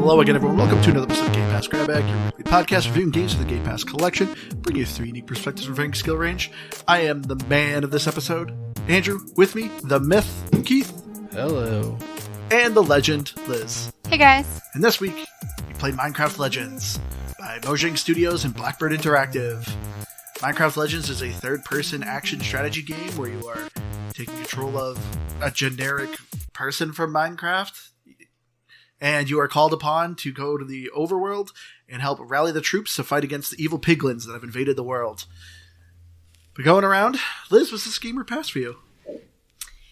Hello again, everyone. Welcome to another episode of Game Pass Grab Bag, your weekly podcast reviewing games for the Game Pass collection, bringing you three unique perspectives from varying skill range. I am the man of this episode, Andrew. With me, the myth, Keith. Hello. And the legend, Liz. Hey guys. And this week, we played Minecraft Legends by Mojang Studios and Blackbird Interactive. Minecraft Legends is a third-person action strategy game where you are taking control of a generic person from Minecraft, and you are called upon to go to the overworld and help rally the troops to fight against the evil piglins that have invaded the world. But going around, Liz, what's this game or pass for you?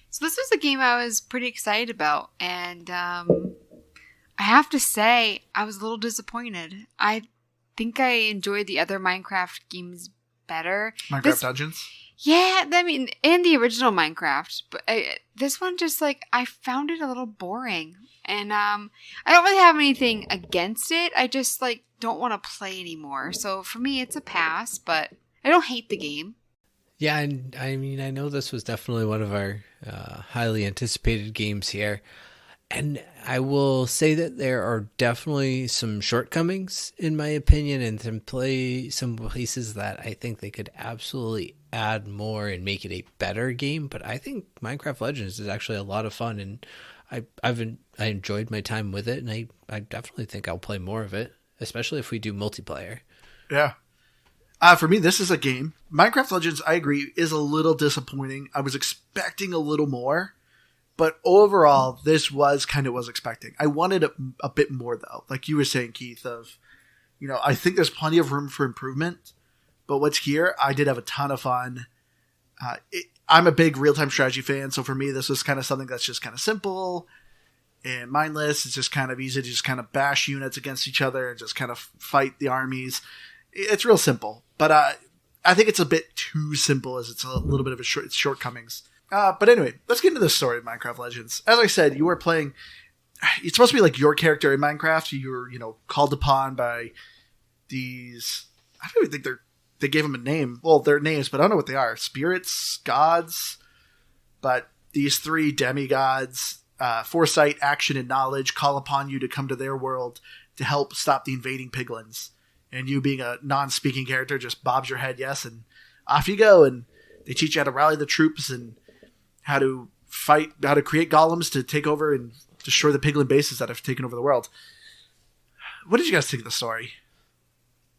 So this was a game I was pretty excited about, and I have to say, I was a little disappointed. I think I enjoyed the other Minecraft games better. Minecraft Dungeons? Yeah, I mean, and the original Minecraft. But this one just, I found it a little boring. And I don't really have anything against it. I just, don't want to play anymore. So for me, it's a pass, but I don't hate the game. Yeah, and I mean, I know this was definitely one of our highly anticipated games here. And I will say that there are definitely some shortcomings, in my opinion, and some places that I think they could absolutely add more and make it a better game. But I think Minecraft Legends is actually a lot of fun, and I enjoyed my time with it, and I definitely think I'll play more of it, especially if we do multiplayer. Yeah. For me, this is a game. Minecraft Legends, I agree, is a little disappointing. I was expecting a little more. But overall, this was kind of what I was expecting. I wanted a bit more, though. Like you were saying, Keith, I think there's plenty of room for improvement. But what's here, I did have a ton of fun. I'm a big real-time strategy fan, so for me, this was kind of something that's just kind of simple and mindless. It's just kind of easy to just kind of bash units against each other and just kind of fight the armies. It's real simple. But I think it's a bit too simple, as it's a little bit of its shortcomings. But anyway, let's get into the story of Minecraft Legends. As I said, you are playing... It's supposed to be like your character in Minecraft. You're, called upon by these... I don't even think they gave them a name. Well, they're names, but I don't know what they are. Spirits? Gods? But these three demigods, foresight, action, and knowledge, call upon you to come to their world to help stop the invading piglins. And you, being a non-speaking character, just bobs your head yes, and off you go. And they teach you how to rally the troops and how to fight, how to create golems to take over and destroy the piglin bases that have taken over the world. What did you guys think of the story?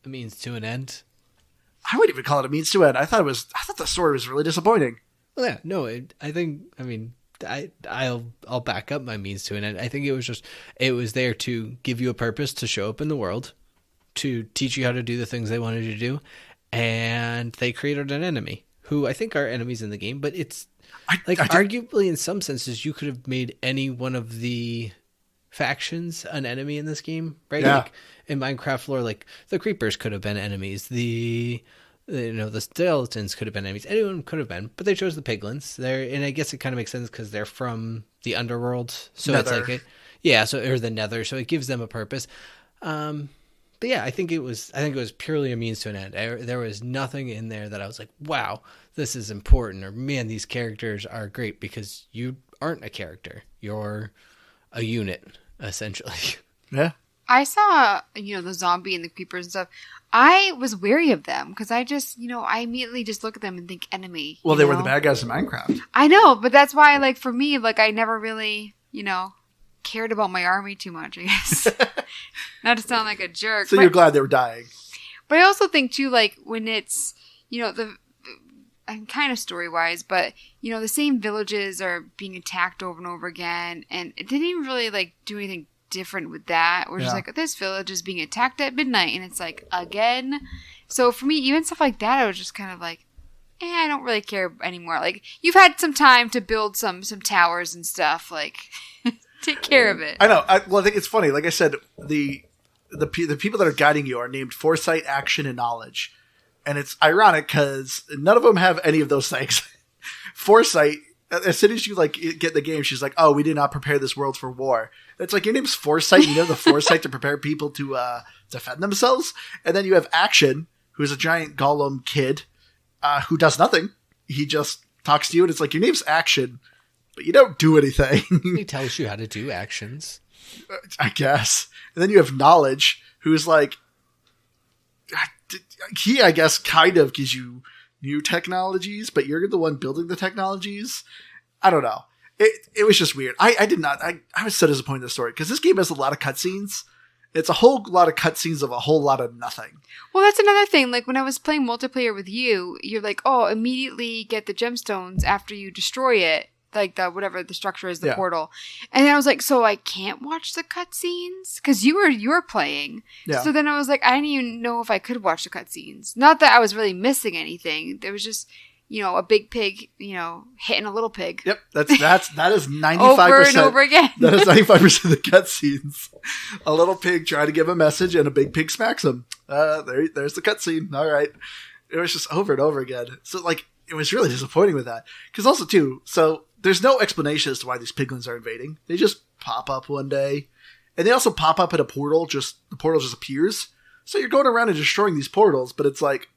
A means to an end. I wouldn't even call it a means to end. I thought the story was really disappointing. Well, yeah, no, I'll back up my means to an end. I think it was there to give you a purpose to show up in the world, to teach you how to do the things they wanted you to do, and they created an enemy who I think are enemies in the game, but it's arguably in some senses you could have made any one of the factions an enemy in this game, right? Yeah. Like in Minecraft lore, like the creepers could have been enemies, the skeletons could have been enemies, anyone could have been, but they chose the piglins there, and I guess it kind of makes sense because they're from the underworld, so Nether. Or the Nether, so it gives them a purpose. But yeah, I think it was purely a means to an end. There was nothing in there that I was like, wow, this is important, or man, these characters are great, because you aren't a character. You're a unit, essentially. Yeah. I saw, the zombie and the creepers and stuff. I was wary of them because I just, I immediately just look at them and think enemy. Well, they were the bad guys in Minecraft. I know, but that's why, for me, I never really, cared about my army too much, I guess. Not to sound like a jerk. So you're glad they were dying. But I also think, too, when it's, I'm kind of story-wise, but, the same villages are being attacked over and over again, and it didn't even really, do anything different with that. We're just this village is being attacked at midnight, and it's again. So for me, even stuff like that, I was just kind of I don't really care anymore. You've had some time to build some towers and stuff, take care of it. I know. I think it's funny. Like I said, the people that are guiding you are named Foresight, Action, and Knowledge. And it's ironic because none of them have any of those things. Foresight, as soon as you get in the game, she's like, oh, we did not prepare this world for war. It's your name's Foresight. You have the foresight to prepare people to defend themselves. And then you have Action, who's a giant golem kid who does nothing. He just talks to you, and it's your name's Action, but you don't do anything. He tells you how to do actions. I guess. And then you have Knowledge, who's like, he, I guess, kind of gives you new technologies, but you're the one building the technologies. I don't know. It was just weird. I was so disappointed in the story because this game has a lot of cutscenes. It's a whole lot of cutscenes of a whole lot of nothing. Well, that's another thing. Like when I was playing multiplayer with you, you're like, oh, immediately get the gemstones after you destroy it. Like the whatever the structure is, the portal. And then I was like, so I can't watch the cutscenes? Because you were playing. Yeah. So then I was like, I didn't even know if I could watch the cutscenes. Not that I was really missing anything. There was just, a big pig, hitting a little pig. Yep, that is 95% over and over again. That is 95% of the cutscenes. A little pig trying to give a message, and a big pig smacks him. There's the cutscene. All right, it was just over and over again. So it was really disappointing with that. Because also too, so there's no explanation as to why these piglins are invading. They just pop up one day, and they also pop up at a portal. The portal just appears. So you're going around and destroying these portals, but it's like,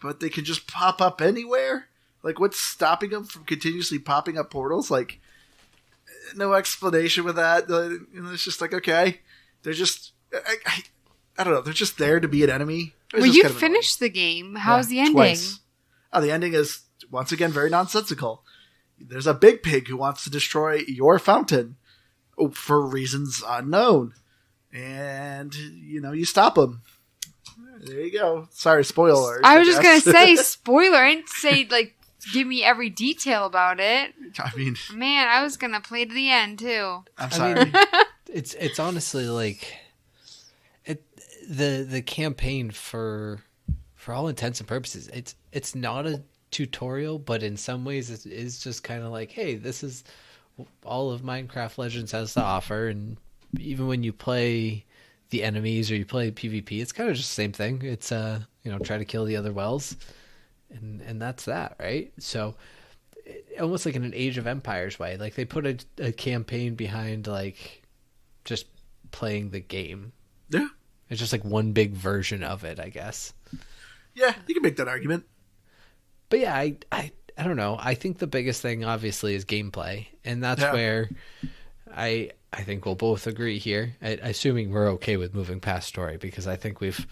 but they can just pop up anywhere. Like, what's stopping them from continuously popping up portals? Like, no explanation with that. It's just like, okay, they're just, I don't know, they're just there to be an enemy. Well, you finished the game. How's the ending? Twice. Oh, the ending is, once again, very nonsensical. There's a big pig who wants to destroy your fountain for reasons unknown. And, you stop him. There you go. Sorry, spoiler alert. I was just going to say spoiler. I didn't say, give me every detail about it. I mean, man, I was gonna play to the end too. I'm sorry. It's honestly the campaign for all intents and purposes. It's not a tutorial, but in some ways it is just kind of like, hey, this is all of Minecraft Legends has to offer, and even when you play the enemies or you play PvP, it's kind of just the same thing. It's try to kill the other wells. And that's that, right? So almost like in an Age of Empires way, like they put a campaign behind just playing the game. Yeah. It's just like one big version of it, I guess. Yeah, you can make that argument. But yeah, I don't know. I think the biggest thing obviously is gameplay. And that's where I think we'll both agree here. Assuming we're okay with moving past story, because I think we've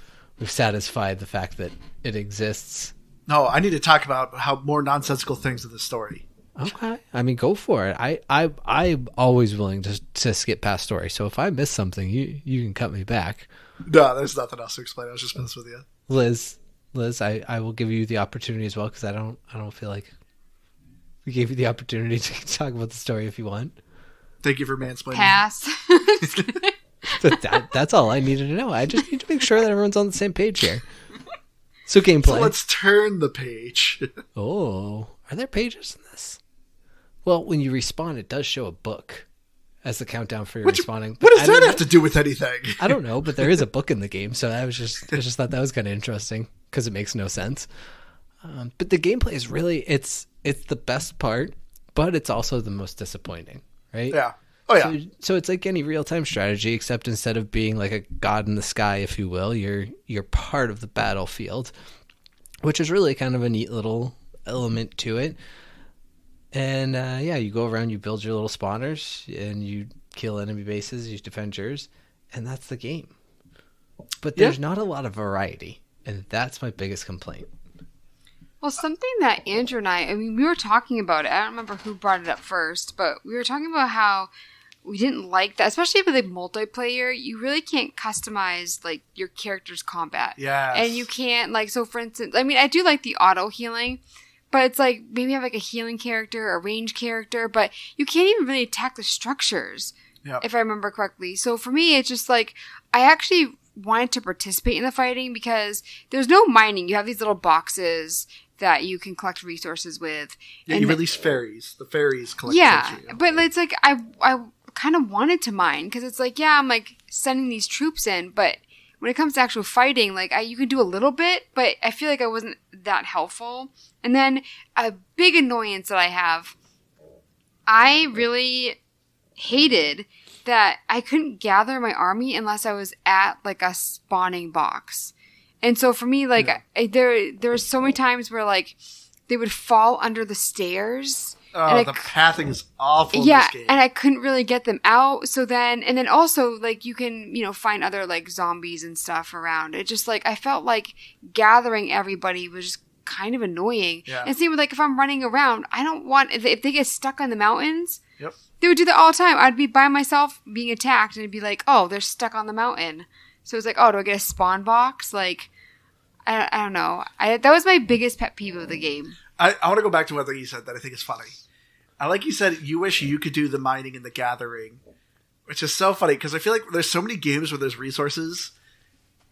satisfied the fact that it exists. No, I need to talk about how more nonsensical things of the story. Okay. I mean, go for it. I'm always willing to skip past story. So if I miss something, you can cut me back. No, there's nothing else to explain. I was just messing with you. Liz, I will give you the opportunity as well, because I don't feel like we gave you the opportunity to talk about the story if you want. Thank you for mansplaining. Pass. That's all I needed to know. I just need to make sure that everyone's on the same page here. So gameplay. So let's turn the page. Oh, are there pages in this? Well, when you respawn, it does show a book as the countdown for your respawning. What does that have to do with anything? I don't know, but there is a book in the game, so I just thought that was kind of interesting because it makes no sense. But the gameplay is really it's the best part, but it's also the most disappointing, right? Yeah. Oh yeah. So it's like any real-time strategy, except instead of being like a god in the sky, if you will, you're part of the battlefield, which is really kind of a neat little element to it. And you go around, you build your little spawners, and you kill enemy bases, you defend yours, and that's the game. But there's not a lot of variety, and that's my biggest complaint. Well, something that Andrew and I mean, we were talking about it. I don't remember who brought it up first, but we were talking about how we didn't like that, especially with the multiplayer. You really can't customize your character's combat. Yeah. And you can't so for instance, I mean, I do like the auto healing, but it's maybe have a healing character, a range character, but you can't even really attack the structures. Yep. If I remember correctly. So for me, it's just I actually wanted to participate in the fighting because there's no mining. You have these little boxes that you can collect resources with. Yeah, and you release fairies. The fairies collect. Yeah, but it's I kind of wanted to mine because it's I'm sending these troops in, but when it comes to actual fighting, you can do a little bit, but I feel like I wasn't that helpful. And then a big annoyance that I have, I really hated that I couldn't gather my army unless I was at a spawning box. And so for me, there were so many times where they would fall under the stairs Oh, the pathing is awful in yeah, this game. and I couldn't really get them out. So then, and then also, like, you can, find other, like, zombies and stuff around. It just, like, I felt like gathering everybody was just kind of annoying. Yeah. And same with, like, if I'm running around, I don't want, if they get stuck on the mountains, Yep. they would do that all the time. I'd be by myself being attacked, and it'd be like, oh, they're stuck on the mountain. So it's like, oh, do I get a spawn box? Like, I don't know. That was my biggest pet peeve of the game. I want to go back to one thing you said that I think is funny. I like you said you wish you could do the mining and the gathering, which is so funny because I feel like there's so many games where there's resources,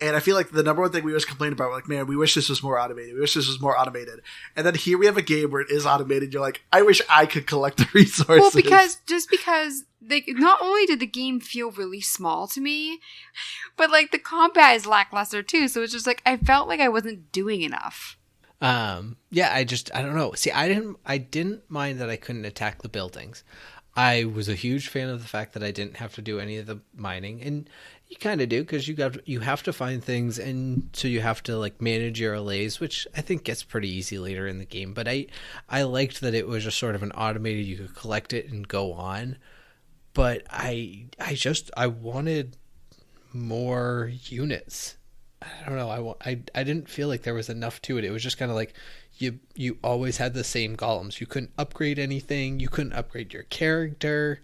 and I feel like the number one thing we always complain about, like, man, we wish this was more automated. We wish this was more automated. And then here we have a game where it is automated. You're like, I wish I could collect the resources. Well, because not only did the game feel really small to me, but like the combat is lackluster too. So it's just like I felt like I wasn't doing enough. Yeah, I don't know. See, I didn't mind that I couldn't attack the buildings. I was a huge fan of the fact that I didn't have to do any of the mining, and you kind of do because you have to find things, and so you have to like manage your allays, which I think gets pretty easy later in the game. But I liked that it was just sort of an automated. You could collect it and go on, but I wanted more units. I don't know. I didn't feel like there was enough to it. It was just kind of like you always had the same golems. You couldn't upgrade anything. You couldn't upgrade your character.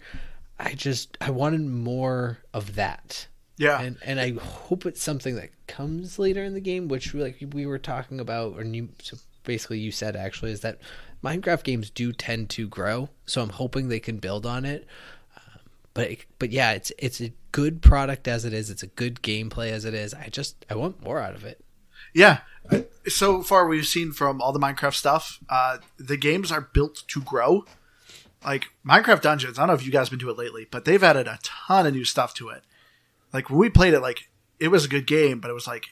I wanted more of that. Yeah. And I hope it's something that comes later in the game, which like we were talking about, so basically you said actually is that Minecraft games do tend to grow. So I'm hoping they can build on it. But yeah, it's a good product as it is. It's a good gameplay as it is. I want more out of it. Yeah. So far we've seen from all the Minecraft stuff, the games are built to grow. Like Minecraft Dungeons, I don't know if you guys have been to it lately, but they've added a ton of new stuff to it. Like when we played it, like it was a good game, but it was like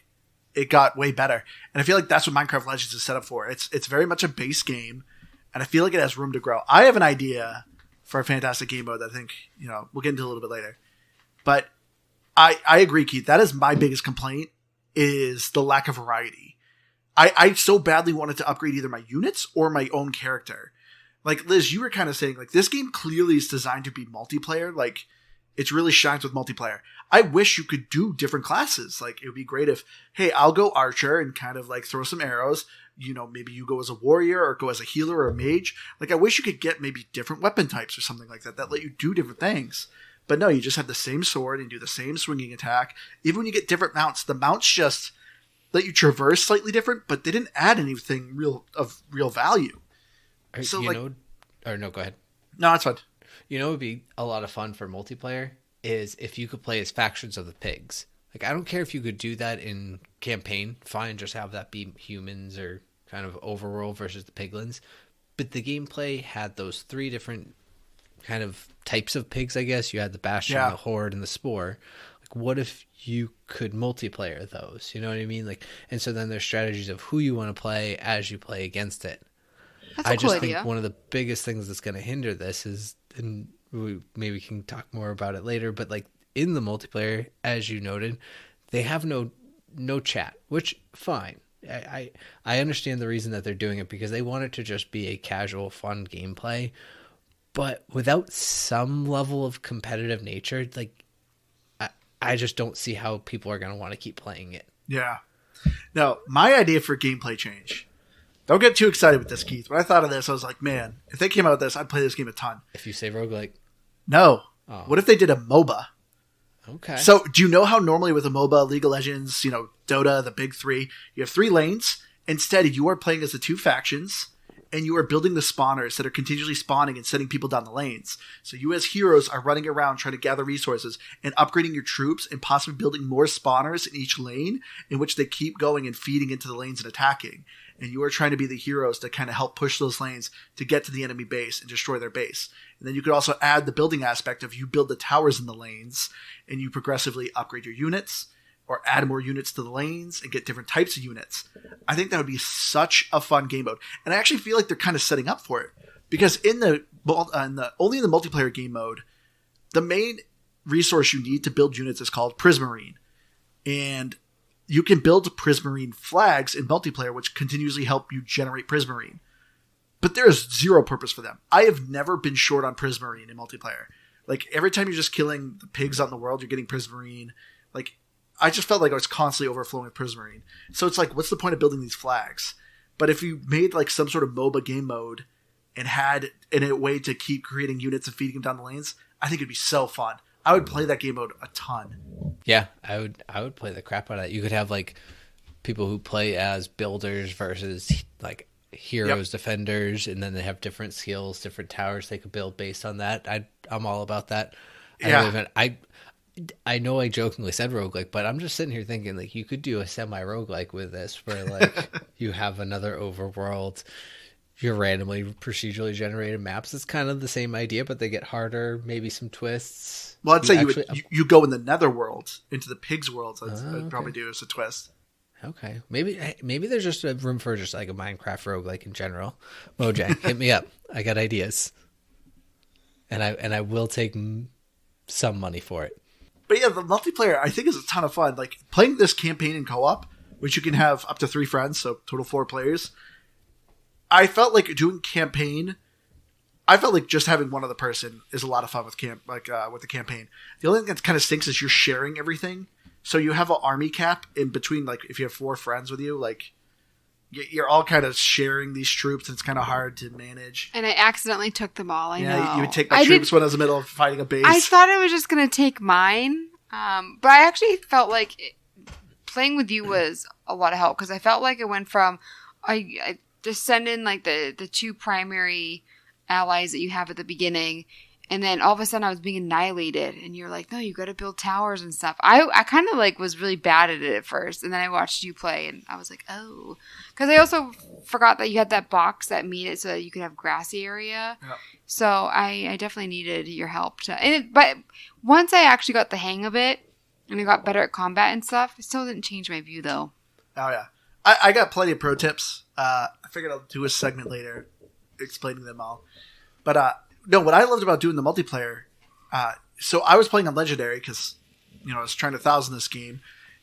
it got way better. And I feel like that's what Minecraft Legends is set up for. It's very much a base game, and I feel like it has room to grow. I have an idea for a fantastic game mode that I think, we'll get into a little bit later. But I agree, Keith. That is my biggest complaint is the lack of variety. I so badly wanted to upgrade either my units or my own character. Like, Liz, you were kind of saying, like, this game clearly is designed to be multiplayer. Like, it really shines with multiplayer. I wish you could do different classes. Like, it would be great if, hey, I'll go archer and kind of, like, throw some arrows. Maybe you go as a warrior or go as a healer or a mage. Like, I wish you could get maybe different weapon types or something like that let you do different things. But no, you just have the same sword and do the same swinging attack. Even when you get different mounts, the mounts just let you traverse slightly different, but they didn't add anything of real value. So, no, go ahead. No, that's fine. It would be a lot of fun for multiplayer is if you could play as factions of the pigs. Like, I don't care if you could do that in campaign. Fine, just have that be humans or kind of overworld versus the piglins. But the gameplay had those three different kind of types of pigs, I guess. You had the Bastion, the Horde, and the Spore. Like, what if you could multiplayer those? You know what I mean? Like, and so then there's strategies of who you want to play as you play against it. That's a cool idea. Think one of the biggest things that's going to hinder this is, and we can talk more about it later, but like in the multiplayer, as you noted, they have no chat, which fine. I understand the reason that they're doing it because they want it to just be a casual, fun gameplay, but without some level of competitive nature, like I just don't see how people are going to want to keep playing it. Yeah. Now, my idea for gameplay change. Don't get too excited with this, Keith. When I thought of this, I was like, man, if they came out with this, I'd play this game a ton. If you say roguelike. No. Oh. What if they did a MOBA? Okay. So, do you know how normally with a MOBA, League of Legends, Dota, the big three, you have 3 lanes? Instead, you are playing as the 2 factions, and you are building the spawners that are continuously spawning and sending people down the lanes. So you as heroes are running around trying to gather resources and upgrading your troops and possibly building more spawners in each lane in which they keep going and feeding into the lanes and attacking. And you are trying to be the heroes to kind of help push those lanes to get to the enemy base and destroy their base. And then you could also add the building aspect of you build the towers in the lanes and you progressively upgrade your units or add more units to the lanes and get different types of units. I think that would be such a fun game mode. And I actually feel like they're kind of setting up for it because only in the multiplayer game mode, the main resource you need to build units is called Prismarine. And you can build Prismarine flags in multiplayer, which continuously help you generate Prismarine. but there is zero purpose for them. I have never been short on Prismarine in multiplayer. Like, every time you're just killing the pigs out in the world, you're getting Prismarine. Like, I just felt like I was constantly overflowing with Prismarine. So it's like, what's the point of building these flags? But if you made like some sort of MOBA game mode and had a way to keep creating units and feeding them down the lanes, I think it'd be so fun. I would play that game mode a ton. Yeah, I would play the crap out of that. You could have like people who play as builders versus like heroes, defenders, and then they have different skills, different towers they could build based on that. I'm all about that. I know I jokingly said roguelike, but I'm just sitting here thinking like you could do a semi-roguelike with this where like you have another overworld, you're randomly procedurally generated maps. It's kind of the same idea, but they get harder, maybe some twists. Well, I'd say you go in the netherworld into the pigs world. I'd probably do as a twist. Okay, maybe there's just a room for just like a Minecraft roguelike in general. Mojang, hit me up. I got ideas, and I will take some money for it. But yeah, the multiplayer I think is a ton of fun. Like playing this campaign in co-op, which you can have up to 3 friends, so total 4 players. I felt like doing campaign. I felt like just having one other person is a lot of fun with with the campaign. The only thing that kind of stinks is you're sharing everything. So you have an army cap in between, like if you have 4 friends with you, like you're all kind of sharing these troops, and it's kind of hard to manage. And I accidentally took them all. I know. You would take my troops when I was in the middle of fighting a base. I thought I was just going to take mine, but I actually felt like playing with you was a lot of help because I felt like it went from I just send in like the 2 primary allies that you have at the beginning. And then all of a sudden I was being annihilated and you're like, no, you got to build towers and stuff. I kind of like was really bad at it at first. And then I watched you play and I was like, oh, because I also forgot that you had that box that made it so that you could have grassy area. Yep. So I definitely needed your help but once I actually got the hang of it and I got better at combat and stuff, it still didn't change my view though. Oh yeah. I got plenty of pro tips. I figured I'll do a segment later explaining them all. But, no, what I loved about doing the multiplayer, so I was playing on Legendary because, I was trying to 1,000 this game,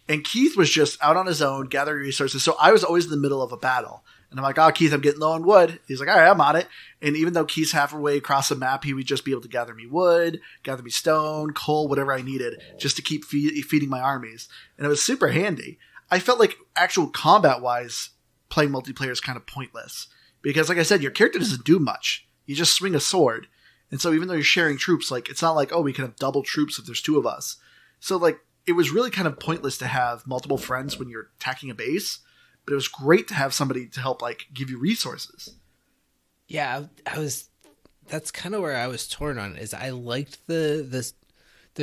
and Keith was just out on his own, gathering resources, so I was always in the middle of a battle. And I'm like, oh, Keith, I'm getting low on wood. He's like, all right, I'm on it. And even though Keith's halfway across the map, he would just be able to gather me wood, gather me stone, coal, whatever I needed, just to keep feeding my armies. And it was super handy. I felt like actual combat-wise, playing multiplayer is kind of pointless. Because, like I said, your character doesn't do much. You just swing a sword. And so even though you're sharing troops, like it's not like, oh, we can have double troops if there's 2 of us. So like it was really kind of pointless to have multiple friends when you're attacking a base, but it was great to have somebody to help like give you resources. Yeah, that's kind of where I was torn on is I liked the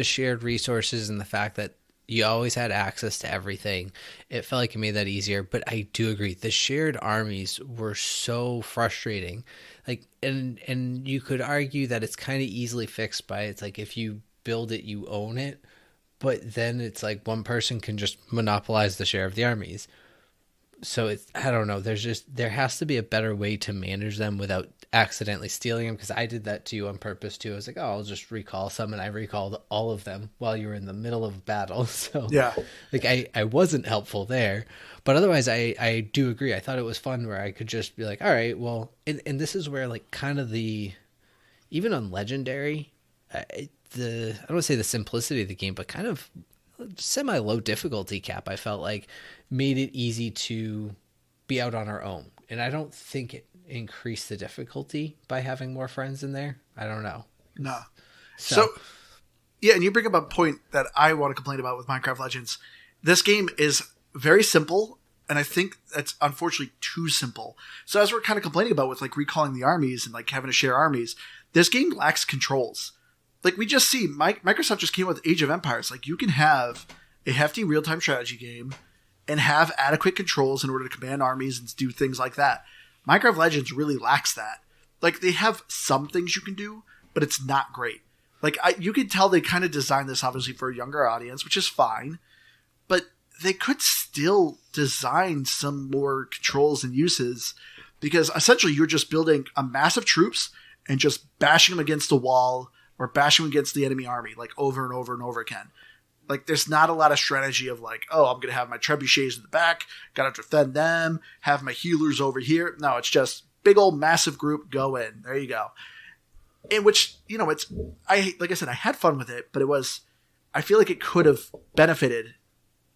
shared resources and the fact that you always had access to everything. It felt like it made that easier, but I do agree. The shared armies were so frustrating. Like, and you could argue that it's kind of easily fixed by it's like if you build it, you own it. But then it's like one person can just monopolize the share of the armies. So I don't know. There has to be a better way to manage them without accidentally stealing them. Because I did that to you on purpose too. I was like, oh, I'll just recall some, and I recalled all of them while you were in the middle of battle. So yeah, like I wasn't helpful there. But otherwise, I do agree. I thought it was fun where I could just be like, all right, well, and this is where like kind of even on Legendary, I don't want to say the simplicity of the game, but kind of semi-low difficulty cap, I felt like made it easy to be out on our own. And I don't think it increased the difficulty by having more friends in there. I don't know. No. So yeah, and you bring up a point that I want to complain about with Minecraft Legends. This game is very simple, and I think that's unfortunately too simple. So as we're kind of complaining about with like recalling the armies and like having to share armies, this game lacks controls. Like we just see, Microsoft just came out with Age of Empires. Like you can have a hefty real-time strategy game and have adequate controls in order to command armies and do things like that. Minecraft Legends really lacks that. Like they have some things you can do, but it's not great. Like you can tell they kind of designed this obviously for a younger audience, which is fine, but they could still design some more controls and uses because essentially you're just building a massive troops and just bashing them against a wall or bashing against the enemy army, like over and over and over again. Like, there's not a lot of strategy of like, oh, I'm going to have my trebuchets in the back, got to defend them, have my healers over here. No, it's just big old massive group, go in. There you go. In which, like I said, I had fun with it, but I feel like it could have benefited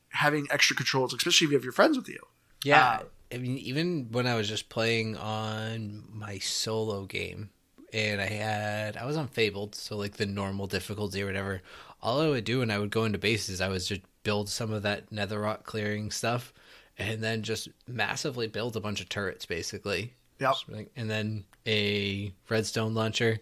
having extra controls, especially if you have your friends with you. Yeah. I mean, even when I was just playing on my solo game and I was on Fabled, so like the normal difficulty or whatever, all I would do when I would go into bases, I was just build some of that netherrock clearing stuff and then just massively build a bunch of turrets, basically. Yep. And then a redstone launcher,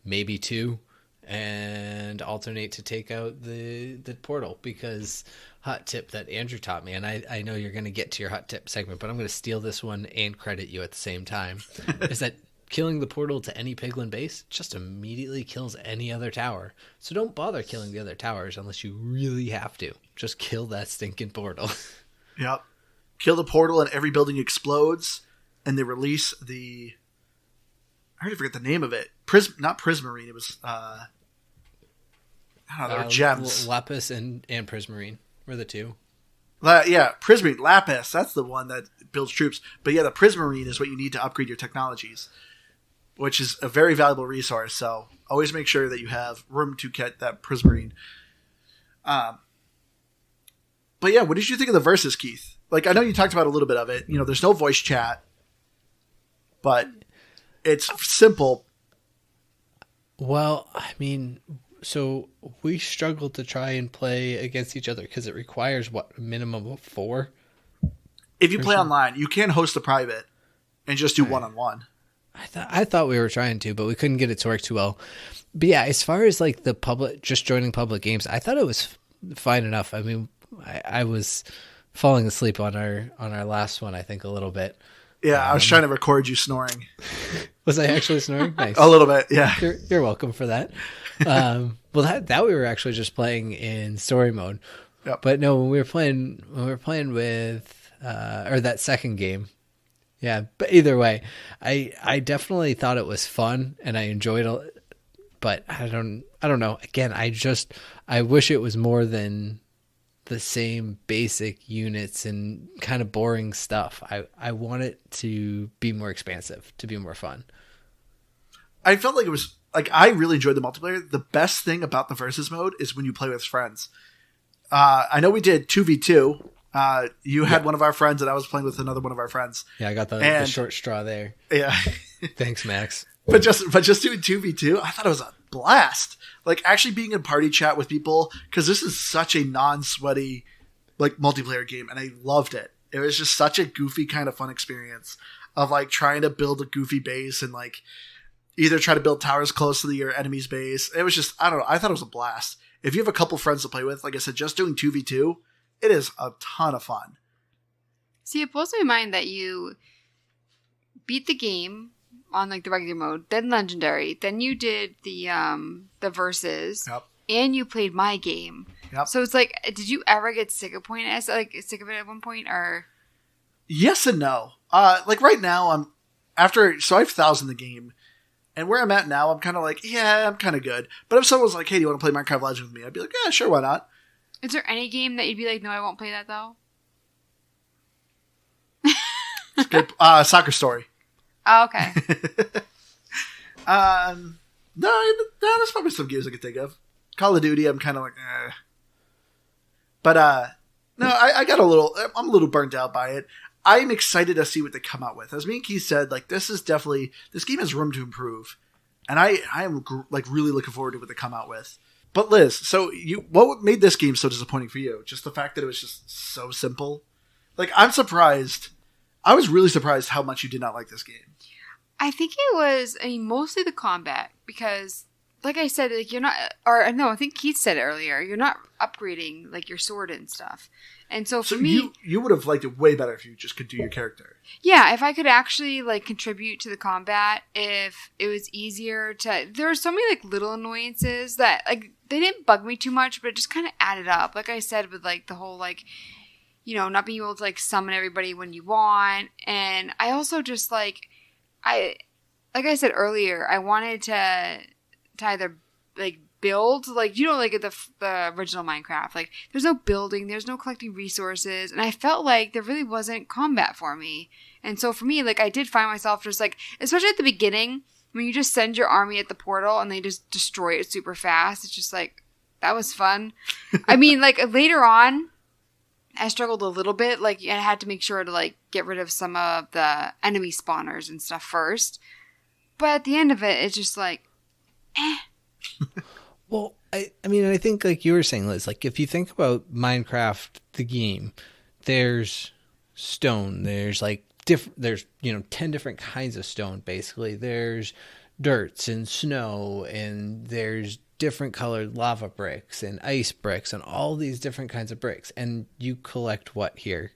maybe 2, and alternate to take out the portal. Because hot tip that Andrew taught me, and I know you're going to get to your hot tip segment, but I'm going to steal this one and credit you at the same time, is that killing the portal to any piglin base just immediately kills any other tower. So don't bother killing the other towers unless you really have to. Just kill that stinking portal. Yep. Kill the portal and every building explodes, and they release I already forget the name of it. Not Prismarine. It was I don't know. They were gems. Lapis and Prismarine were the two. Yeah, Prismarine, Lapis. That's the one that builds troops. But yeah, the Prismarine is what you need to upgrade your technologies, which is a very valuable resource. So always make sure that you have room to get that Prismarine. But yeah, what did you think of the verses, Keith? Like, I know you talked about a little bit of it. There's no voice chat, but it's simple. Well, I mean, so we struggled to try and play against each other because it requires, a minimum of 4? If you play online, you can host a private and just do one-on-one. I thought we were trying to, but we couldn't get it to work too well. But yeah, as far as like just joining public games, I thought it was fine enough. I mean, I was falling asleep on our last one, I think, a little bit. Yeah, I was trying to record you snoring. Was I actually snoring? Nice. A little bit, yeah. You're welcome for that. Well, that we were actually just playing in story mode. Yep. But no, when we were playing with or that second game. Yeah, but either way, I definitely thought it was fun and I enjoyed it. But I don't know. Again, I wish it was more than the same basic units and kind of boring stuff. I want it to be more expansive, to be more fun. I felt like it was like I really enjoyed the multiplayer. The best thing about the versus mode is when you play with friends. I know we did 2v2. You had one of our friends and I was playing with another one of our friends. Yeah, I got the short straw there. Yeah. Thanks, Max. But just doing 2v2, I thought it was a blast. Like actually being in party chat with people, because this is such a non-sweaty like multiplayer game, and I loved it. It was just such a goofy kind of fun experience of like trying to build a goofy base and like either try to build towers close to your enemy's base. It was just, I don't know. I thought it was a blast. If you have a couple friends to play with, like I said, just doing 2v2, it is a ton of fun. See, it blows my mind that you beat the game on like the regular mode, then legendary, then you did the verses, Yep. and you played my game. Yep. So it's like, did you ever get sick of it at one point, or? Yes and no. Like right now, I have 1,000 the game, and where I'm at now, I'm kind of like, yeah, I'm kind of good. But if someone was like, hey, do you want to play Minecraft Legends with me? I'd be like, yeah, sure, why not? Is there any game that you'd be like, no, I won't play that though? It's good. Soccer Story. Oh, okay. No, there's probably some games I could think of. Call of Duty, I'm kind of like, eh. But, no, I'm a little burnt out by it. I'm excited to see what they come out with. As me and Keith said, like, this game has room to improve. And I am like really looking forward to what they come out with. But Liz, so what made this game so disappointing for you? Just the fact that it was just so simple? Like, I'm surprised. I was really surprised how much you did not like this game. I think it was, mostly the combat, because, like I said, like I think Keith said it earlier, you're not upgrading, like, your sword and stuff. And so for me... You would have liked it way better if you just could do your character. Yeah, if I could actually, like, contribute to the combat, if it was easier to... There were so many, like, little annoyances that, like, they didn't bug me too much, but it just kind of added up. Like I said, with, like, the whole, like... not being able to, like, summon everybody when you want. And I also just, like I said earlier, I wanted to either, like, build, like, you know, like the original Minecraft, like there's no building, there's no collecting resources, and I felt like there really wasn't combat for me. And so for me, like, I did find myself just like, especially at the beginning, when you just send your army at the portal and they just destroy it super fast, it's just like, that was fun. I mean, like, later on, I struggled a little bit. Like, I had to make sure to, like, get rid of some of the enemy spawners and stuff first. But at the end of it, it's just like, eh. Well, I mean, I think, like you were saying, Liz, like, if you think about Minecraft, the game, there's stone, there's, like, there's, you know, 10 different kinds of stone, basically. There's dirts and snow, and there's different colored lava bricks and ice bricks and all these different kinds of bricks. And you collect what here?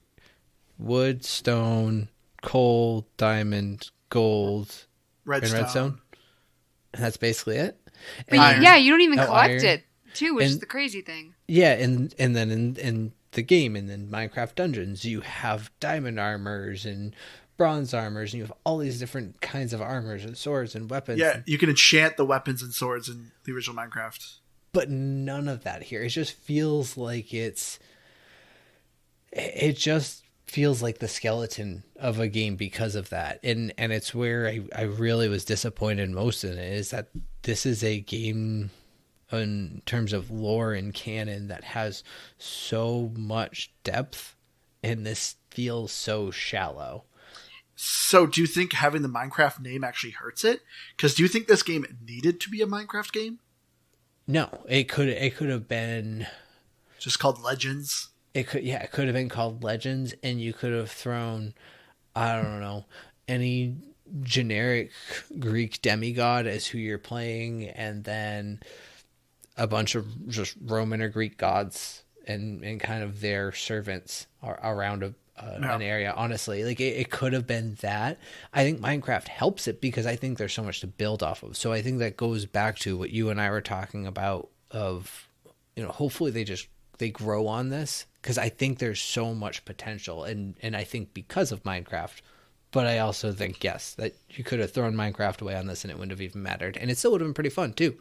Wood, stone, coal, diamond, gold, redstone. And that's basically it. But yeah, you don't even collect iron. it too, which is the crazy thing. Yeah, and then in the game, and then Minecraft Dungeons, you have diamond armors and bronze armors, and you have all these different kinds of armors and swords and weapons. Yeah, you can enchant the weapons and swords in the original Minecraft. But none of that here. It just feels like it just feels like the skeleton of a game because of that. And it's where I really was disappointed most in it, is that this is a game in terms of lore and canon that has so much depth, and this feels so shallow. So do you think having the Minecraft name actually hurts it? Because do you think this game needed to be a Minecraft game? No, it could have been just called Legends. It could have been called Legends, and you could have thrown, I don't know, any generic Greek demigod as who you're playing, and then a bunch of just Roman or Greek gods and kind of their servants around an area. Honestly, like, it could have been that. I think Minecraft helps it because I think there's so much to build off of. So I think that goes back to what you and I were talking about of, you know, hopefully they grow on this, because I think there's so much potential, and I think because of Minecraft. But I also think, yes, that you could have thrown Minecraft away on this and it wouldn't have even mattered, and it still would have been pretty fun too.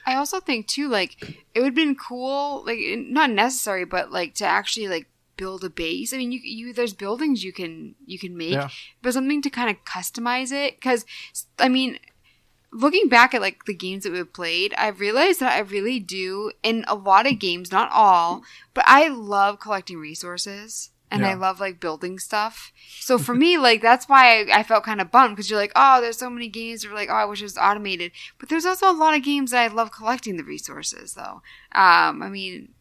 I also think too, like, it would have been cool, like, not necessary, but like to actually like build a base. I mean, you there's buildings you can make, but something to kind of customize it. Because I mean, looking back at like the games that we've played, I've realized that I really do, in a lot of games, not all, but I love collecting resources. And I love, like, building stuff. So for me, like, that's why I felt kind of bummed. Because you're like, oh, there's so many games that are like, oh, I wish it was automated. But there's also a lot of games that I love collecting the resources, though. I mean,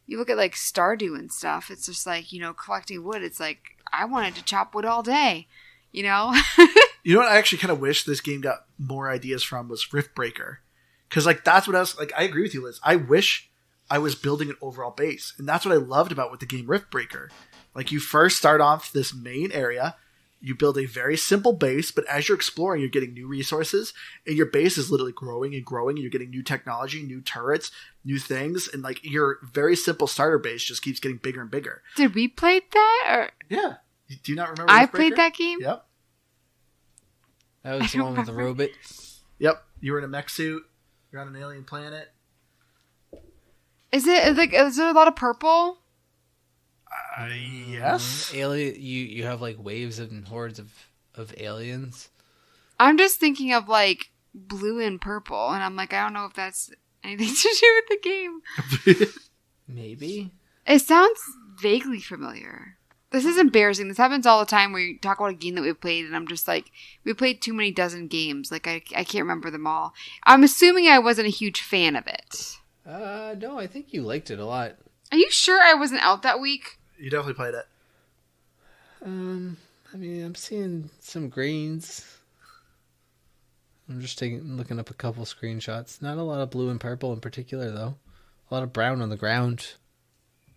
you look at, like, Stardew and stuff. It's just like, you know, collecting wood. It's like, I wanted to chop wood all day, you know? You know what I actually kind of wish this game got more ideas from was Riftbreaker. Because, like, that's what I was, like, I agree with you, Liz. I wish I was building an overall base. And that's what I loved about with the game Riftbreaker. Like, you first start off this main area, you build a very simple base, but as you're exploring, you're getting new resources, and your base is literally growing and growing, and you're getting new technology, new turrets, new things, and, like, your very simple starter base just keeps getting bigger and bigger. Did we play that? Or yeah. Do you not remember I played that game? Yep. That was the one with the robot? Yep. You were in a mech suit, you're on an alien planet. Is it, like, is there a lot of purple? Yes. Alien. You have like waves and hordes of aliens. I'm just thinking of like blue and purple, and I'm like, I don't know if that's anything to do with the game. Maybe. It sounds vaguely familiar. This is embarrassing. This happens all the time where you talk about a game that we've played, and I'm just like, we played too many dozen games. Like, I can't remember them all. I'm assuming I wasn't a huge fan of it. No, I think you liked it a lot. Are you sure I wasn't out that week? You definitely played it. I mean, I'm seeing some greens. I'm just looking up a couple screenshots. Not a lot of blue and purple in particular, though. A lot of brown on the ground.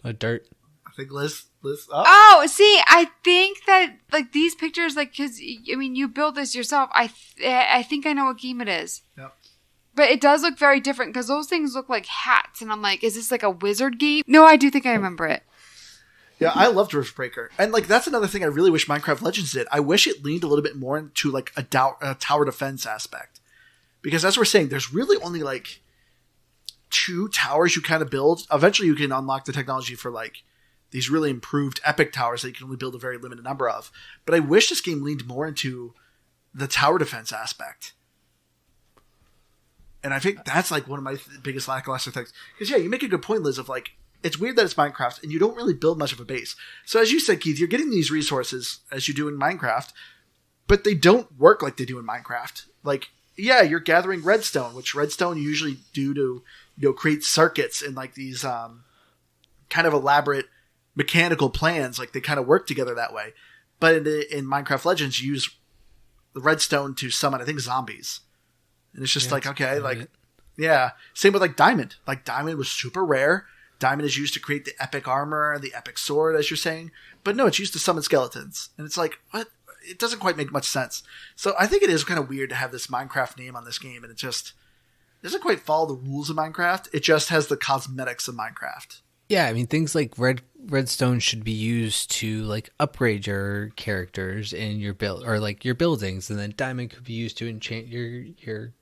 A lot of dirt. I think Liz. Oh, see, I think that like these pictures, like, because I mean, you built this yourself. I think I know what game it is. Yep. But it does look very different because those things look like hats, and I'm like, is this like a wizard game? No, I do think I remember it. Yeah, I loved Riftbreaker. And, like, that's another thing I really wish Minecraft Legends did. I wish it leaned a little bit more into, like, a tower defense aspect. Because as we're saying, there's really only, like, 2 towers you kind of build. Eventually you can unlock the technology for like these really improved epic towers that you can only build a very limited number of. But I wish this game leaned more into the tower defense aspect. And I think that's like one of my biggest lackluster things. Because, yeah, you make a good point, Liz, of like, it's weird that it's Minecraft and you don't really build much of a base. So as you said, Keith, you're getting these resources as you do in Minecraft, but they don't work like they do in Minecraft. Like, yeah, you're gathering redstone, which redstone you usually do to, create circuits and like these kind of elaborate mechanical plans. Like they kind of work together that way. But in Minecraft Legends, you use the redstone to summon, I think, zombies. And it's just like, okay, like, yeah. Same with like Diamond. Like Diamond was super rare. Diamond is used to create the epic armor, the epic sword, as you're saying. But no, it's used to summon skeletons. And it's like, what? It doesn't quite make much sense. So I think it is kind of weird to have this Minecraft name on this game. And it just doesn't quite follow the rules of Minecraft. It just has the cosmetics of Minecraft. Yeah, I mean, things like redstone should be used to like upgrade your characters in your build or like your buildings, and then diamond could be used to enchant your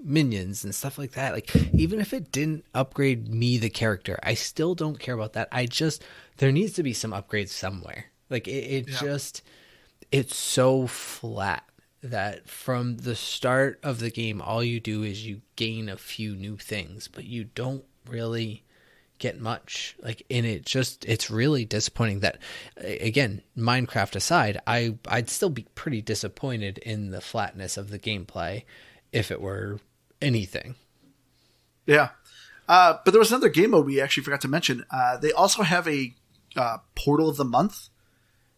minions and stuff like that. Like even if it didn't upgrade me the character, I still don't care about that. There needs to be some upgrades somewhere. Like it's so flat that from the start of the game, all you do is you gain a few new things, but you don't really get much. Like, and it's really disappointing that, again, Minecraft aside, I'd still be pretty disappointed in the flatness of the gameplay if it were anything. Yeah. But there was another game mode we actually forgot to mention. They also have a Portal of the Month.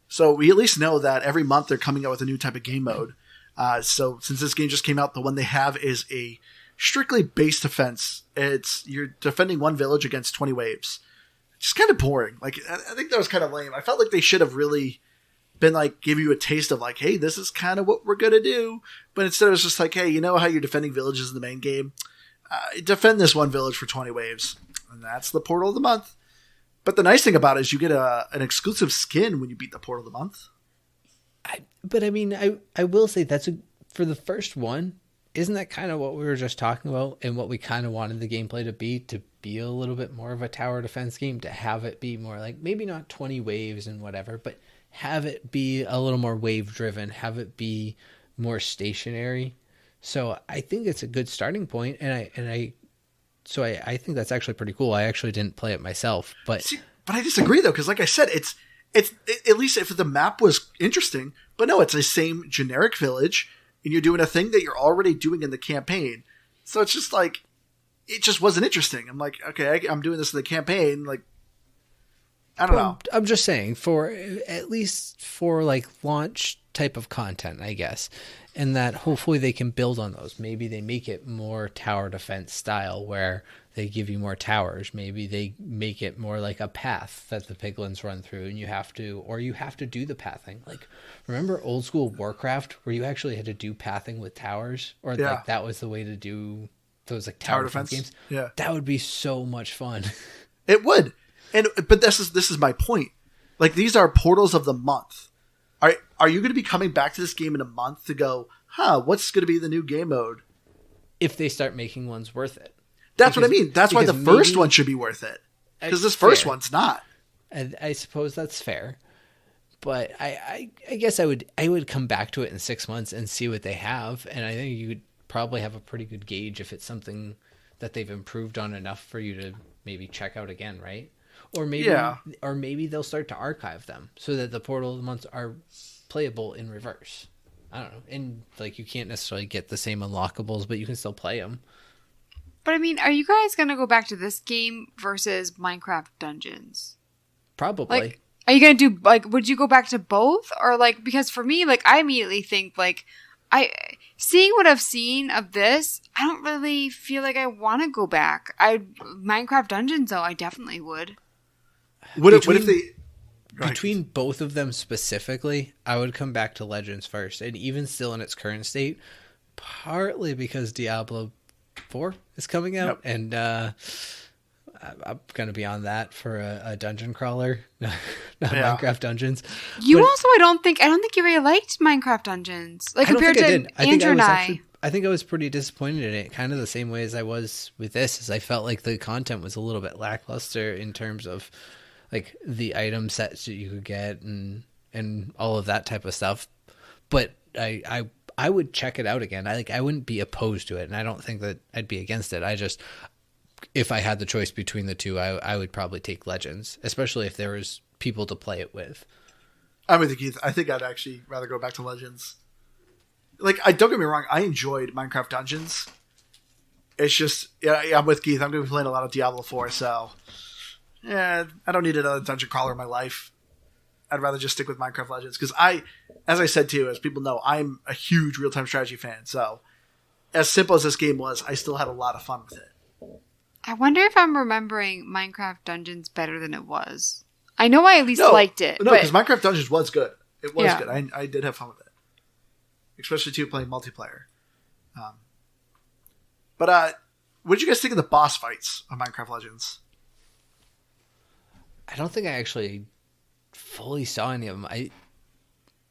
So we at least know that every month they're coming out with a new type of game mode. So since this game just came out, the one they have is a strictly base defense. You're defending one village against 20 waves. It's kind of boring. Like, I think that was kind of lame. I felt like they should have really been like, give you a taste of like, hey, this is kind of what we're going to do. But instead it was just like, hey, you know how you're defending villages in the main game? Defend this one village for 20 waves. And that's the Portal of the Month. But the nice thing about it is you get an exclusive skin when you beat the Portal of the Month. But I mean, I will say for the first one, isn't that kind of what we were just talking about and what we kind of wanted the gameplay to be a little bit more of a tower defense game, to have it be more like maybe not 20 waves and whatever, but have it be a little more wave driven, have it be more stationary. So I think it's a good starting point. And I think that's actually pretty cool. I actually didn't play it myself, but I disagree though. Cause like I said, it's at least if the map was interesting, but no, it's the same generic village. And you're doing a thing that you're already doing in the campaign. So it's just like, it just wasn't interesting. I'm like, okay, I'm doing this in the campaign. Like, I don't know. I'm just saying, at least for like launch type of content, I guess. And that hopefully they can build on those. Maybe they make it more tower defense style where they give you more towers. Maybe they make it more like a path that the piglins run through and you have to do the pathing. Like, remember old school Warcraft where you actually had to do pathing with towers? Or like that was the way to do those like tower defense games? Yeah. That would be so much fun. It would. But this is my point. Like, these are portals of the month. Are you going to be coming back to this game in a month to go, what's going to be the new game mode? If they start making ones worth it. What I mean. That's why the first one should be worth it. Because this first one's not. I suppose that's fair. But I guess I would come back to it in 6 months and see what they have. And I think you would probably have a pretty good gauge if it's something that they've improved on enough for you to maybe check out again, right? Or maybe they'll start to archive them so that the Portal of the Months are playable in reverse. I don't know. And like, you can't necessarily get the same unlockables, but you can still play them. But I mean, are you guys going to go back to this game versus Minecraft Dungeons? Probably. Like, are you going to do, like, would you go back to both? Or like, because for me, like, I immediately think like, seeing what I've seen of this, I don't really feel like I want to go back. Minecraft Dungeons though, I definitely would. What if they... Between both of them specifically, I would come back to Legends first. And even still in its current state, partly because Diablo 4 is coming out. Yep. And I'm going to be on that for a dungeon crawler, not Minecraft Dungeons. I don't think you really liked Minecraft Dungeons. Like, compared to Andrew and I. I think I was pretty disappointed in it, kind of the same way as I was with this, is I felt like the content was a little bit lackluster in terms of like the item sets that you could get and all of that type of stuff. But I would check it out again. I wouldn't be opposed to it, and I don't think that I'd be against it. If I had the choice between the two, I would probably take Legends, especially if there was people to play it with. I'm with you, Keith. I think I'd actually rather go back to Legends. Like, don't get me wrong, I enjoyed Minecraft Dungeons. It's just, yeah, I'm with Keith. I'm going to be playing a lot of Diablo 4, so yeah, I don't need another dungeon crawler in my life. I'd rather just stick with Minecraft Legends because as I said too, as people know, I'm a huge real-time strategy fan. So as simple as this game was, I still had a lot of fun with it. I wonder if I'm remembering Minecraft Dungeons better than it was. I know I at least liked it. No, because Minecraft Dungeons was good. It was Yeah. good. I did have fun with it. Especially too playing multiplayer. But what did you guys think of the boss fights of Minecraft Legends? I don't think I actually fully saw any of them. I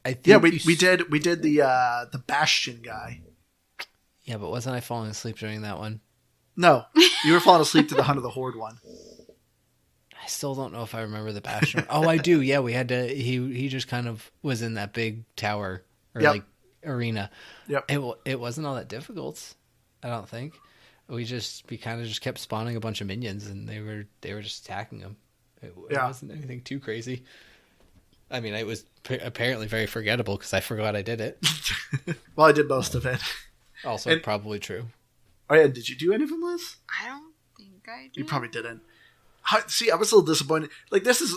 think Yeah, we did the Bastion guy. Yeah, but wasn't I falling asleep during that one? No, you were falling asleep to the Hunt of the Horde one. I still don't know if I remember the Bastion. Oh, I do. Yeah, we had to. He just kind of was in that big tower or Yep. like arena. Yep. It wasn't all that difficult. I don't think. We kind of just kept spawning a bunch of minions, and they were just attacking them. It wasn't anything too crazy. I mean, it was apparently very forgettable because I forgot I did it. Well, I did most of it. Also, probably true. Oh yeah, did you do any of them, Liz? I don't think I did. You probably didn't. See, I was a little disappointed. Like, this is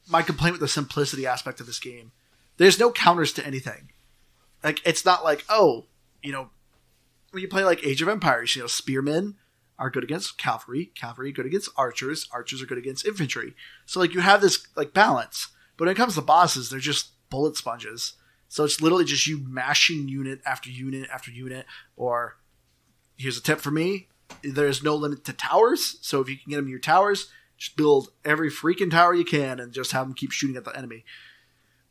my complaint with the simplicity aspect of this game. There's no counters to anything. Like, it's not like, when you play like Age of Empires, spearmen are good against cavalry good against archers are good against infantry. So like you have this like balance. But when it comes to bosses, they're just bullet sponges. So it's literally just you mashing unit after unit after unit. Or here's a tip for me: there's no limit to towers. So if you can get them in your towers, just build every freaking tower you can and just have them keep shooting at the enemy.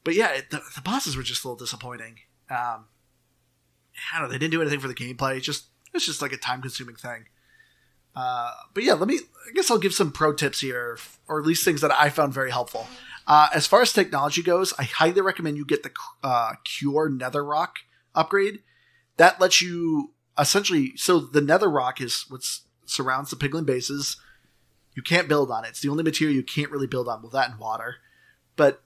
But yeah, the bosses were just a little disappointing. I don't know, they didn't do anything for the gameplay. It's just like a time-consuming thing. But yeah, I guess I'll give some pro tips here, or at least things that I found very helpful. As far as technology goes, I highly recommend you get the Cure Nether Rock upgrade. That lets you essentially, so the Nether Rock is what surrounds the piglin bases. You can't build on it. It's the only material you can't really build on. Well, that and water. But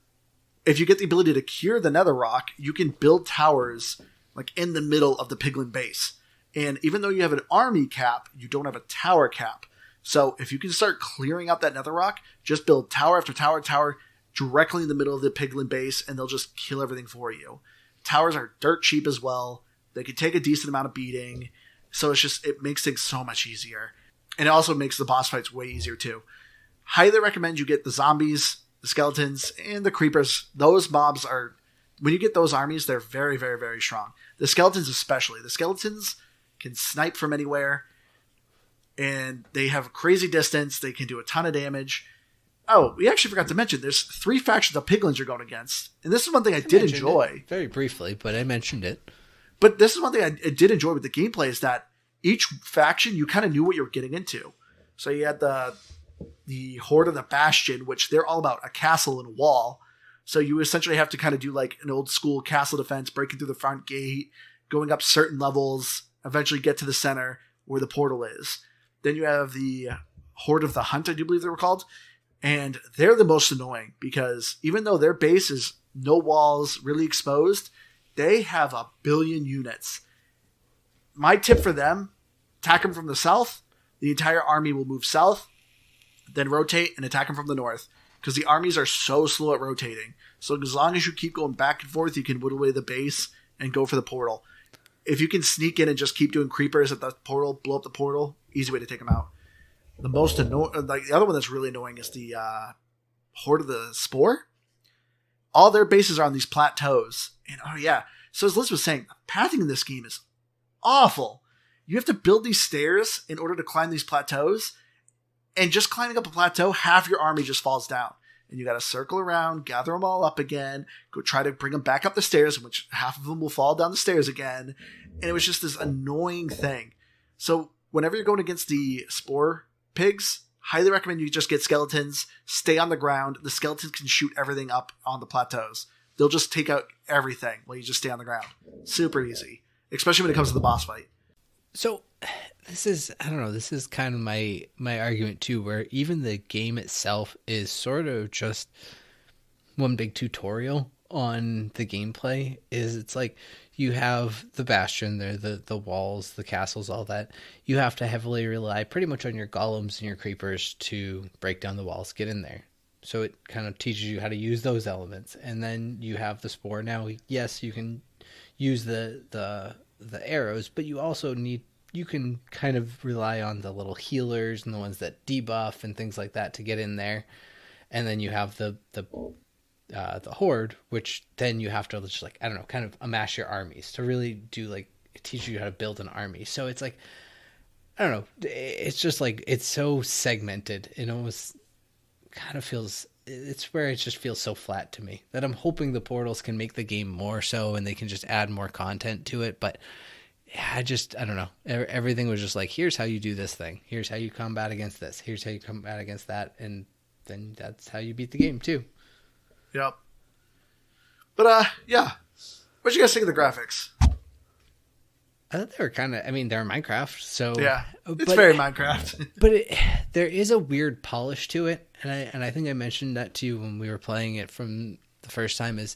if you get the ability to cure the Nether Rock, you can build towers like in the middle of the piglin base. And even though you have an army cap, you don't have a tower cap. So if you can start clearing out that Nether Rock, just build tower after tower directly in the middle of the piglin base, and they'll just kill everything for you. Towers are dirt cheap as well. They can take a decent amount of beating. So it makes things so much easier. And it also makes the boss fights way easier too. Highly recommend you get the zombies, the skeletons, and the creepers. Those mobs are, when you get those armies, they're very, very, very strong. The skeletons especially. The skeletons can snipe from anywhere, and they have a crazy distance. They can do a ton of damage. Oh, we actually forgot to mention, there's 3 factions of piglins you're going against. And this is one thing I did enjoy. Very briefly, but I mentioned it. But this is one thing I did enjoy with the gameplay, is that each faction, you kind of knew what you were getting into. So you had the Horde of the Bastion, which they're all about a castle and a wall. So you essentially have to kind of do like an old school castle defense, breaking through the front gate, going up certain levels, eventually get to the center where the portal is. Then you have the Horde of the Hunt, I do believe they were called. And they're the most annoying because even though their base is no walls, really exposed, they have a billion units. My tip for them, attack them from the south. The entire army will move south, then rotate and attack them from the north. Because the armies are so slow at rotating. So as long as you keep going back and forth, you can whittle away the base and go for the portal. If you can sneak in and just keep doing creepers at the portal, blow up the portal, easy way to take them out. The most annoying, like the other one that's really annoying is the Horde of the Spore. All their bases are on these plateaus. And oh yeah, so as Liz was saying, pathing in this game is awful. You have to build these stairs in order to climb these plateaus. And just climbing up a plateau, half your army just falls down. and you got to circle around, gather them all up again, go try to bring them back up the stairs, which half of them will fall down the stairs again. And it was just this annoying thing. So whenever you're going against the spore pigs, highly recommend you just get skeletons, stay on the ground. The skeletons can shoot everything up on the plateaus. They'll just take out everything while you just stay on the ground. Super easy, especially when it comes to the boss fight. So this is, I don't know, this is kind of my argument too, where even the game itself is sort of just one big tutorial on the gameplay. It's like you have the bastion there, the walls, the castles, all that. You have to heavily rely pretty much on your golems and your creepers to break down the walls, get in there. So it kind of teaches you how to use those elements. And then you have the spore. Now, yes, you can use the arrows, but you can kind of rely on the little healers and the ones that debuff and things like that to get in there. And then you have the horde, which then you have to just, like, I don't know, kind of amass your armies to really do, like, it teaches you how to build an army. So it's like, I don't know, it's just like, it's so segmented. It almost kind of feels, it's where it just feels so flat to me that I'm hoping the portals can make the game more so and they can just add more content to it. But yeah, I don't know. Everything was just like, here's how you do this thing. Here's how you combat against this. Here's how you combat against that. And then that's how you beat the game too. Yep. But, yeah. What'd you guys think of the graphics? I thought they were kind of, I mean, they're Minecraft, so... Yeah, it's very Minecraft. But there is a weird polish to it, and I think I mentioned that to you when we were playing it from the first time, is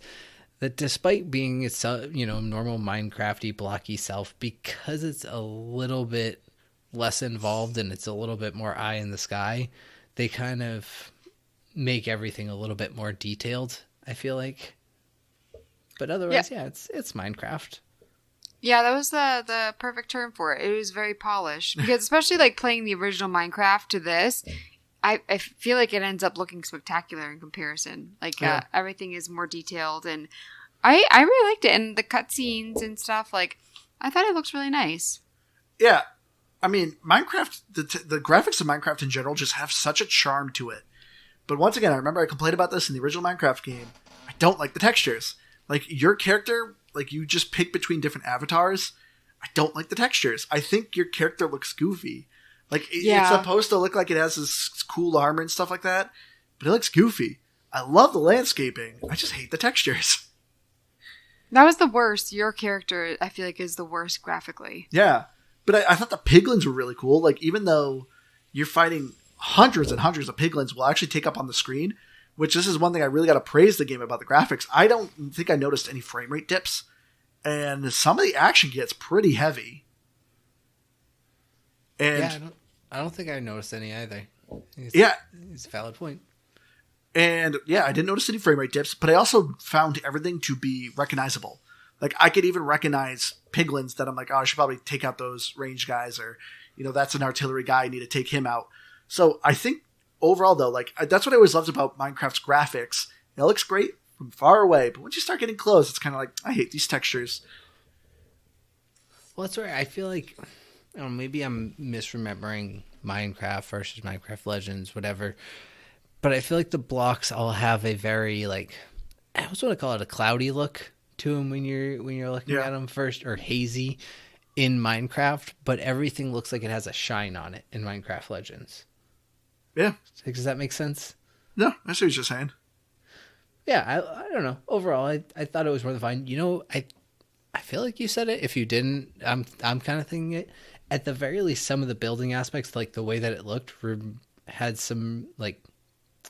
that despite being its, normal Minecraft-y, blocky self, because it's a little bit less involved and it's a little bit more eye in the sky, they kind of make everything a little bit more detailed, I feel like. But otherwise, yeah it's Minecraft. Yeah, that was the perfect term for it. It was very polished. Because especially like playing the original Minecraft to this, I feel like it ends up looking spectacular in comparison. Like everything is more detailed, and I really liked it. And the cutscenes and stuff, like, I thought it looks really nice. Yeah. I mean, Minecraft, the graphics of Minecraft in general just have such a charm to it. But once again, I remember I complained about this in the original Minecraft game. I don't like the textures. Like, your character, like, you just pick between different avatars. I don't like the textures. I think your character looks goofy. Like, it's supposed to look like it has this cool armor and stuff like that, but it looks goofy. I love the landscaping. I just hate the textures. That was the worst. Your character, I feel like, is the worst graphically. Yeah. But I thought the piglins were really cool. Like, even though you're fighting hundreds and hundreds of piglins will actually take up on the screen, which this is one thing I really got to praise the game about the graphics. I don't think I noticed any frame rate dips, and some of the action gets pretty heavy. And yeah, I don't think I noticed any either. It's a valid point. And yeah, I didn't notice any frame rate dips, but I also found everything to be recognizable. Like, I could even recognize piglins that I'm like, oh, I should probably take out those range guys, or, that's an artillery guy, I need to take him out. So I think overall, though, like, that's what I always loved about Minecraft's graphics. It looks great from far away, but once you start getting close, it's kind of like, I hate these textures. Well, that's where I feel like, I don't know, maybe I'm misremembering Minecraft versus Minecraft Legends, whatever. But I feel like the blocks all have a very, like, I almost want to call it a cloudy look to them when you're looking at them first, or hazy in Minecraft, but everything looks like it has a shine on it in Minecraft Legends. Yeah. Does that make sense? No, I see what you're saying. Yeah, I don't know. Overall, I thought it was more than fine. I feel like you said it. If you didn't, I'm kind of thinking it. At the very least, some of the building aspects, like the way that it looked, had some, like,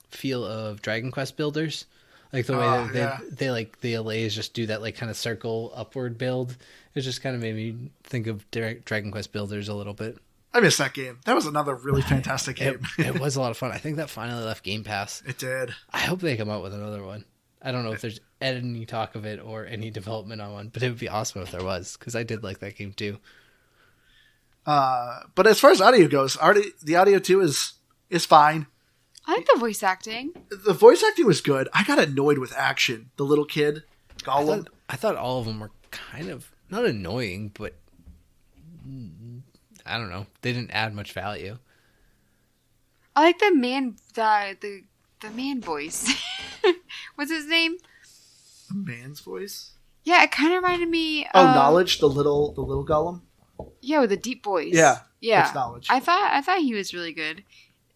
feel of Dragon Quest builders. Like the way that they like the allays just do that, like, kind of circle upward build. It just kind of made me think of Dragon Quest builders a little bit. I missed that game. That was another really fantastic game. It was a lot of fun. I think that finally left Game Pass. It did. I hope they come out with another one. I don't know if there's any talk of it or any development on one, but it would be awesome if there was, because I did like that game too. But as far as audio goes, the audio too is fine. I like the voice acting. The voice acting was good. I got annoyed with Action, the little kid, Gollum. I thought all of them were kind of, not annoying, but I don't know. They didn't add much value. I like the man, the the man voice. What's his name? The man's voice? Yeah, it kind of reminded me of... Oh, Knowledge, the little golem? Yeah, with a deep voice. Yeah. Yeah. It's Knowledge. I thought he was really good.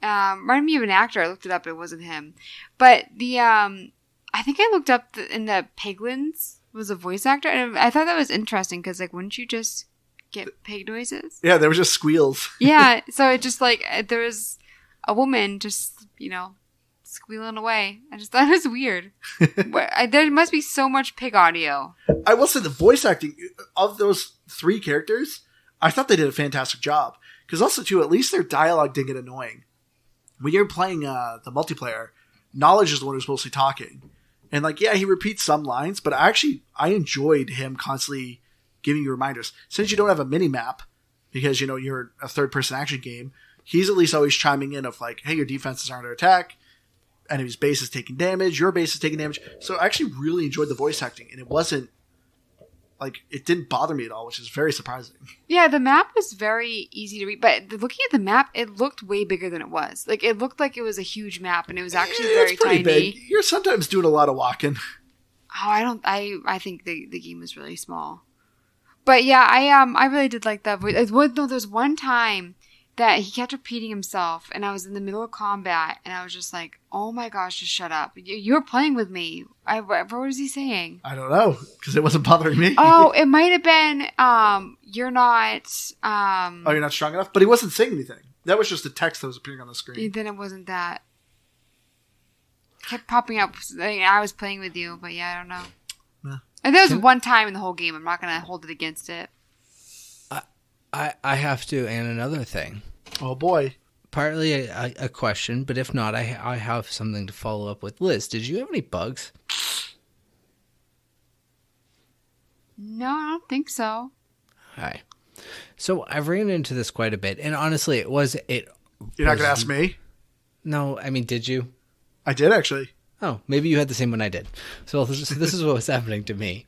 Reminded me of an actor. I looked it up. It wasn't him. But the, I think I looked up in the Piglins was a voice actor. And I thought that was interesting because, like, wouldn't you just get pig noises? Yeah, they were just squeals. Yeah. So it just, like, there was a woman just, squealing away. I just thought it was weird. There must be so much pig audio. I will say the voice acting of those 3 characters, I thought they did a fantastic job. Because also, too, at least their dialogue didn't get annoying. When you're playing the multiplayer, Knowledge is the one who's mostly talking. And, like, yeah, he repeats some lines, but I enjoyed him constantly giving you reminders. Since you don't have a mini-map, because, you're a third-person action game, he's at least always chiming in of, like, hey, your defenses are under attack, enemy's base is taking damage, your base is taking damage. So I actually really enjoyed the voice acting, and it wasn't, like, it didn't bother me at all, which is very surprising. Yeah, the map was very easy to read, but looking at the map, it looked way bigger than it was. Like, it looked like it was a huge map, and it was actually very tiny. Big. You're sometimes doing a lot of walking. Oh, I think the game was really small. But yeah, I really did like that voice. There's one time that he kept repeating himself, and I was in the middle of combat, and I was just like, oh my gosh, just shut up. You were playing with me. What was he saying? I don't know, because it wasn't bothering me. Oh, it might have been, you're not... oh, you're not strong enough? But he wasn't saying anything. That was just the text that was appearing on the screen. Then it wasn't that. It kept popping up. I was playing with you, but yeah, I don't know. Yeah. And there was one time in the whole game. I'm not going to hold it against it. I have to, and another thing. Oh, boy. Partly a question, but if not, I have something to follow up with. Liz, did you have any bugs? No, I don't think so. Hi. So I've ran into this quite a bit, and honestly, You're not going to ask me? No, I mean, did you? I did, actually. Oh, maybe you had the same one I did. So this is what was happening to me.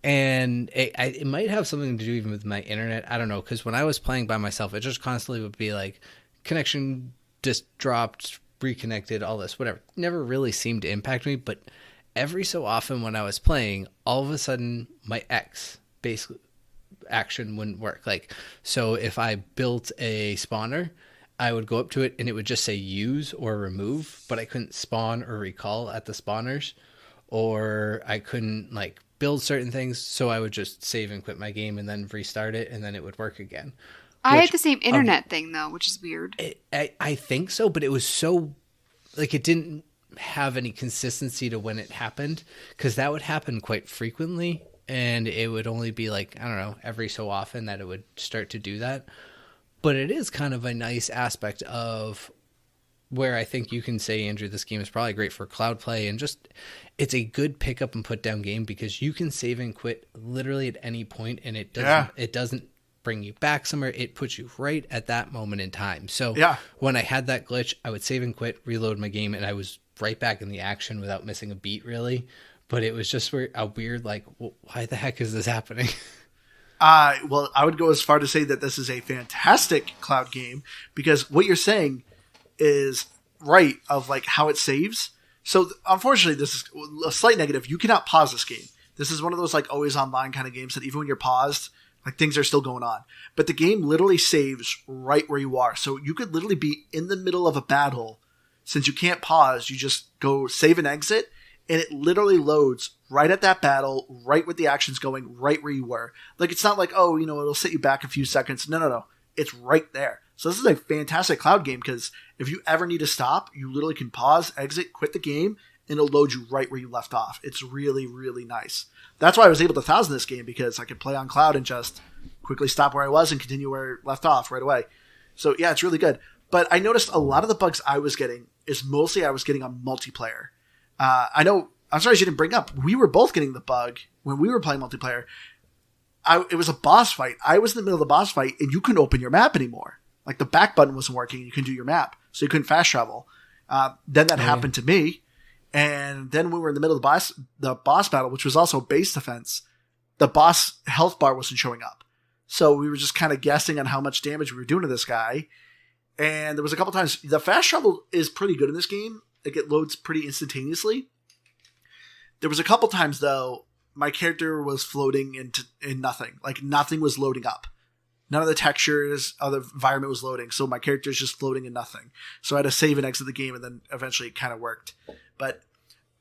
And it might have something to do even with my internet. I don't know, because when I was playing by myself, it just constantly would be like, connection just dropped, reconnected, all this, whatever. Never really seemed to impact me, but every so often when I was playing, all of a sudden my X basically action wouldn't work. Like, so if I built a spawner, I would go up to it and it would just say use or remove, but I couldn't spawn or recall at the spawners, or I couldn't like build certain things, so I would just save and quit my game and then restart it, and then it would work again. I had the same internet thing, though, which is weird. I think so, but it was so... like, it didn't have any consistency to when it happened, because that would happen quite frequently, and it would only be like, I don't know, every so often that it would start to do that. But it is kind of a nice aspect of where I think you can say, Andrew, this game is probably great for cloud play, and just it's a good pick up and put down game because you can save and quit literally at any point, and it doesn't bring you back somewhere. It puts you right at that moment in time. So when I had that glitch, I would save and quit, reload my game, and I was right back in the action without missing a beat, really. But it was just a weird, like, why the heck is this happening? Well, I would go as far to say that this is a fantastic cloud game, because what you're saying is right of like how it saves. So unfortunately, this is a slight negative. You cannot pause this game. This is one of those like always online kind of games that even when you're paused, like things are still going on. But the game literally saves right where you are. So you could literally be in the middle of a battle. Since you can't pause, you just go save and exit, and it literally loads right at that battle, right with the actions going, right where you were. Like, it's not like, oh, it'll set you back a few seconds. No. It's right there. So this is a fantastic cloud game, because if you ever need to stop, you literally can pause, exit, quit the game, and it'll load you right where you left off. It's really, really nice. That's why I was able to 1,000 this game, because I could play on cloud and just quickly stop where I was and continue where I left off right away. So yeah, it's really good. But I noticed a lot of the bugs I was getting is mostly I was getting on multiplayer. I know, I'm sorry you didn't bring up, we were both getting the bug when we were playing multiplayer. It was a boss fight. I was in the middle of the boss fight, and you couldn't open your map anymore. Like, the back button wasn't working, and you couldn't do your map, so you couldn't fast travel. Then that happened to me, and then when we were in the middle of the boss battle, which was also base defense, the boss health bar wasn't showing up. So we were just kind of guessing on how much damage we were doing to this guy. And there was a couple times, the fast travel is pretty good in this game. Like, it loads pretty instantaneously. There was a couple times, though, my character was floating in nothing. Like, nothing was loading up. None of the textures of the environment was loading, so my character's just floating in nothing. So I had to save and exit the game, and then eventually it kind of worked. But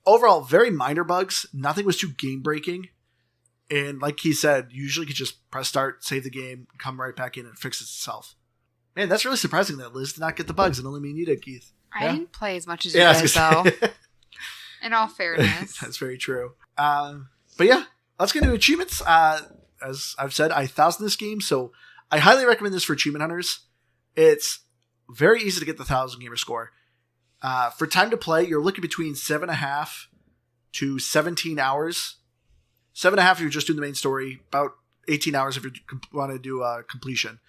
overall, very minor bugs. Nothing was too game-breaking. And like he said, usually you could just press start, save the game, come right back in, and fix it itself. Man, that's really surprising that Liz did not get the bugs, and only me and you did, Keith. I didn't play as much as you guys, though. In all fairness. That's very true. But yeah, let's get into achievements. As I've said, I 1,000 this game, so I highly recommend this for achievement hunters. It's very easy to get the 1,000 gamer score. For time to play, you're looking between 7.5 to 17 hours. 7.5 if you're just doing the main story, about 18 hours if you want to do completion.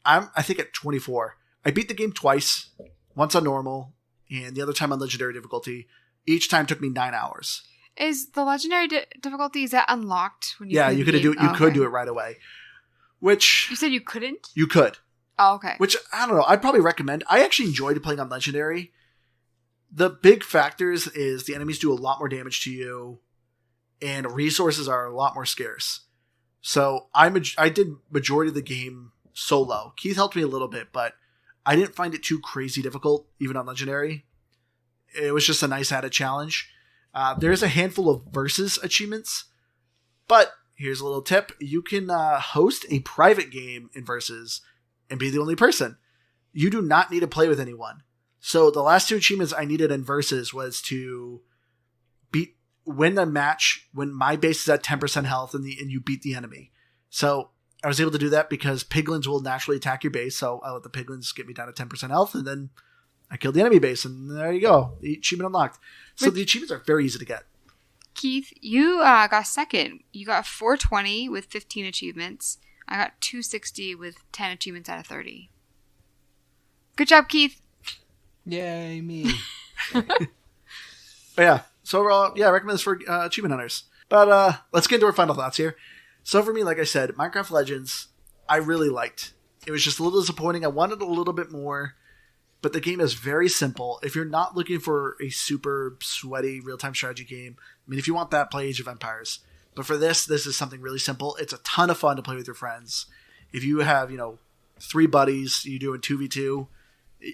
I think at 24. I beat the game twice, once on normal, and the other time on legendary difficulty. Each time took me 9 hours. Is the legendary difficulty, is that unlocked when you Yeah, you could do it. You could do it right away. Which you said you couldn't? You could. Oh, okay. Which, I don't know, I'd probably recommend. I actually enjoyed playing on legendary. The big factors is the enemies do a lot more damage to you, and resources are a lot more scarce. So I did majority of the game solo. Keith helped me a little bit, but I didn't find it too crazy difficult, even on legendary. It was just a nice added challenge. There's a handful of versus achievements, but here's a little tip. You can host a private game in versus and be the only person. You do not need to play with anyone. So the last 2 achievements I needed in versus was to win a match when my base is at 10% health and you beat the enemy. So I was able to do that because piglins will naturally attack your base. So I let the piglins get me down to 10% health, and then I killed the enemy base, and there you go. The achievement unlocked. So the achievements are very easy to get. Keith, you got second. You got 420 with 15 achievements. I got 260 with 10 achievements out of 30. Good job, Keith. Yay, me. But yeah. So overall, yeah, I recommend this for achievement hunters. But let's get into our final thoughts here. So for me, like I said, Minecraft Legends, I really liked. It was just a little disappointing. I wanted a little bit more. But the game is very simple. If you're not looking for a super sweaty real-time strategy game, I mean, if you want that, play Age of Empires. But for this is something really simple. It's a ton of fun to play with your friends. If you have, 3 buddies, you do in 2v2,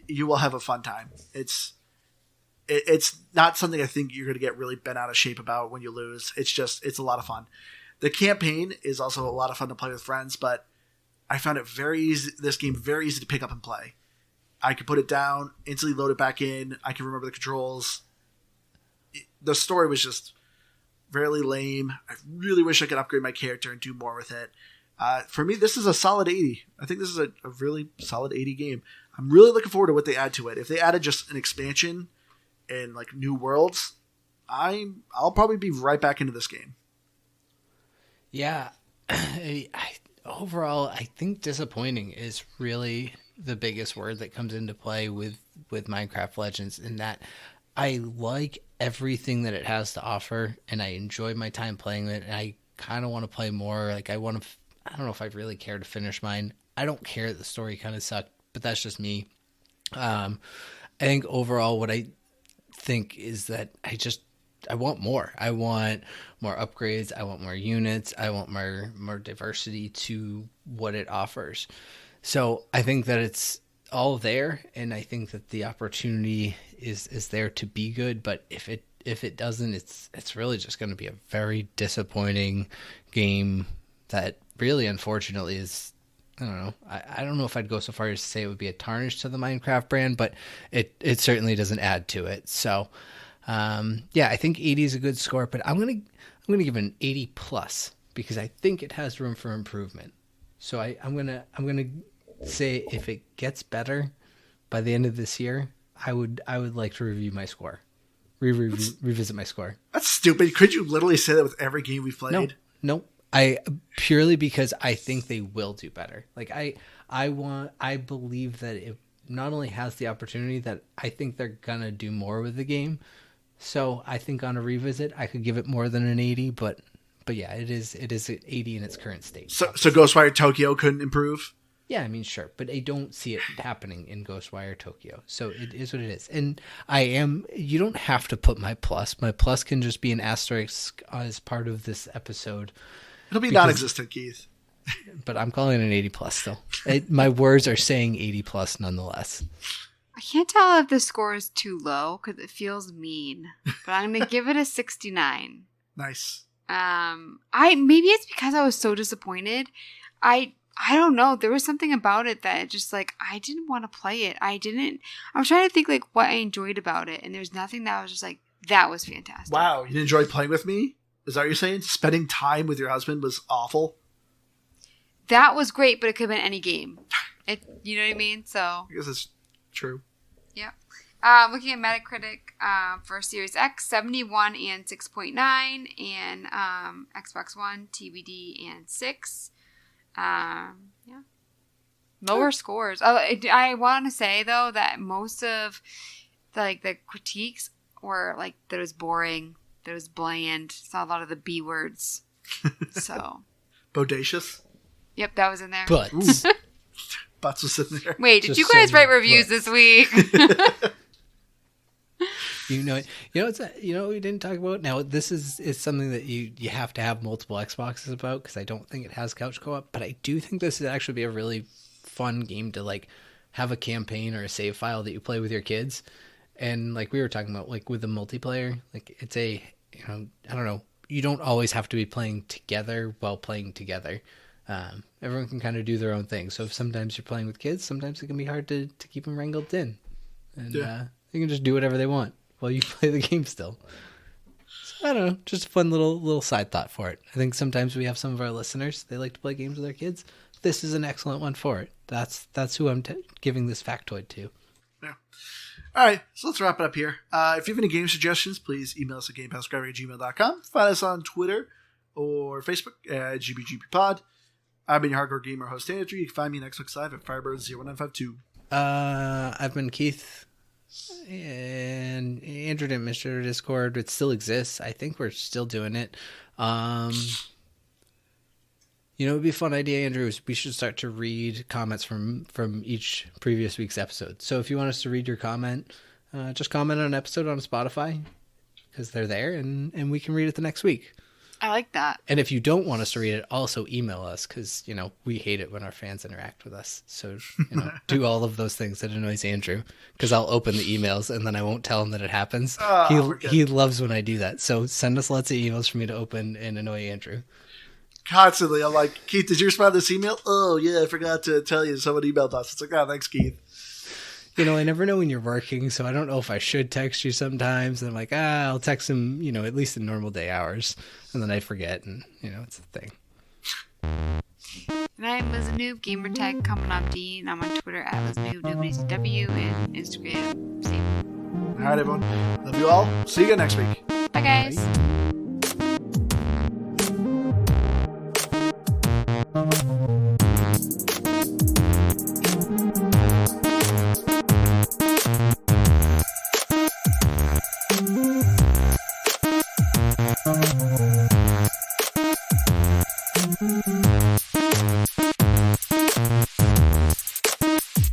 you will have a fun time. It's not something I think you're going to get really bent out of shape about when you lose. It's a lot of fun. The campaign is also a lot of fun to play with friends, but I found it this game very easy to pick up and play. I could put it down, instantly load it back in. I can remember the controls. The story was just really lame. I really wish I could upgrade my character and do more with it. For me, this is a solid 80. I think this is a really solid 80 game. I'm really looking forward to what they add to it. If they added just an expansion and like new worlds, I'll probably be right back into this game. Yeah. Overall, I think disappointing is really the biggest word that comes into play with Minecraft Legends, in that I like everything that it has to offer, and I enjoy my time playing it, and I kind of want to play more. Like, I don't know if I really care to finish mine. I don't care that the story kind of sucked, but that's just me. I think overall what I think is that I want more. I want more upgrades. I want more units. I want more diversity to what it offers. So I think that it's all there, and I think that the opportunity is there to be good. But if it doesn't, it's really just going to be a very disappointing game that really, unfortunately, is, I don't know. I don't know if I'd go so far as to say it would be a tarnish to the Minecraft brand, but it certainly doesn't add to it. So yeah, I think 80 is a good score, but I'm gonna give it an 80 plus because I think it has room for improvement. So I'm gonna say if it gets better by the end of this year, I would like to review my score, revisit my score. That's stupid. Could you literally say that with every game we've played? No. I purely because I think they will do better. Like I believe that it not only has the opportunity, that I think they're gonna do more with the game. So I think on a revisit, I could give it more than an 80, but yeah, it is an 80 in its current state. So Ghostwire Tokyo couldn't improve? Yeah, I mean, sure, but I don't see it happening in Ghostwire Tokyo. So it is what it is. And you don't have to put my plus. My plus can just be an asterisk as part of this episode. It'll be non-existent, Keith. But I'm calling it an 80 plus still. My words are saying 80 plus nonetheless. I can't tell if the score is too low because it feels mean, but I'm going to give it a 69. Nice. Maybe it's because I was so disappointed. I don't know. There was something about it that just like, I didn't want to play it. I was trying to think like what I enjoyed about it. And there's nothing that was just like, that was fantastic. Wow. You didn't enjoy playing with me? Is that what you're saying? Spending time with your husband was awful? That was great, but it could have been any game. You know what I mean? So I guess it's true. Yeah. Looking at Metacritic for Series X, 71 and 6.9, and Xbox One, TBD, and 6. Yeah. Lower scores. I want to say, though, that most of the critiques were like that it was boring, that it was bland, saw a lot of the B words. So. Bodacious? Yep, that was in there. But. Butts was in there. Wait, did you guys write reviews this week? We didn't talk about. Now, this is something that you have to have multiple Xboxes about, because I don't think it has couch co-op, but I do think this would actually be a really fun game to like have a campaign or a save file that you play with your kids. And like we were talking about, like with the multiplayer, like it's I don't know, you don't always have to be playing together while playing together. Everyone can kind of do their own thing. So if sometimes you're playing with kids, sometimes it can be hard to keep them wrangled in. And they can just do whatever they want while you play the game still. So I don't know, just a fun little side thought for it. I think sometimes we have some of our listeners, they like to play games with their kids. This is an excellent one for it. That's who I'm giving this factoid to. Yeah. All right, so let's wrap it up here. If you have any game suggestions, please email us at gamepassdriver@gmail.com. Find us on Twitter or Facebook at GBGBpod. I've been your hardcore gamer host, Andrew. You can find me on Xbox Live at Firebird0952. I've been Keith, and Andrew didn't mention our Discord. It still exists. I think we're still doing it. It would be a fun idea, Andrew, is we should start to read comments from each previous week's episode. So if you want us to read your comment, just comment on an episode on Spotify, because they're there, and we can read it the next week. I like that. And if you don't want us to read it, also email us, because, we hate it when our fans interact with us. So, do all of those things that annoys Andrew, because I'll open the emails and then I won't tell him that it happens. He loves when I do that. So send us lots of emails for me to open and annoy Andrew. Constantly. I'm like, Keith, did you respond to this email? Oh, yeah, I forgot to tell you. Someone emailed us. It's like, oh, thanks, Keith. I never know when you're working, so I don't know if I should text you sometimes. And I'm like, I'll text him, at least in normal day hours. And then I forget, and, it's a thing. And I'm Liz Noob, Gamertag, coming on Dean. I'm on Twitter at Liz Noob, NoobDCW, and Instagram, same. All right, everyone. Love you all. See you again next week. Bye, guys. Bye.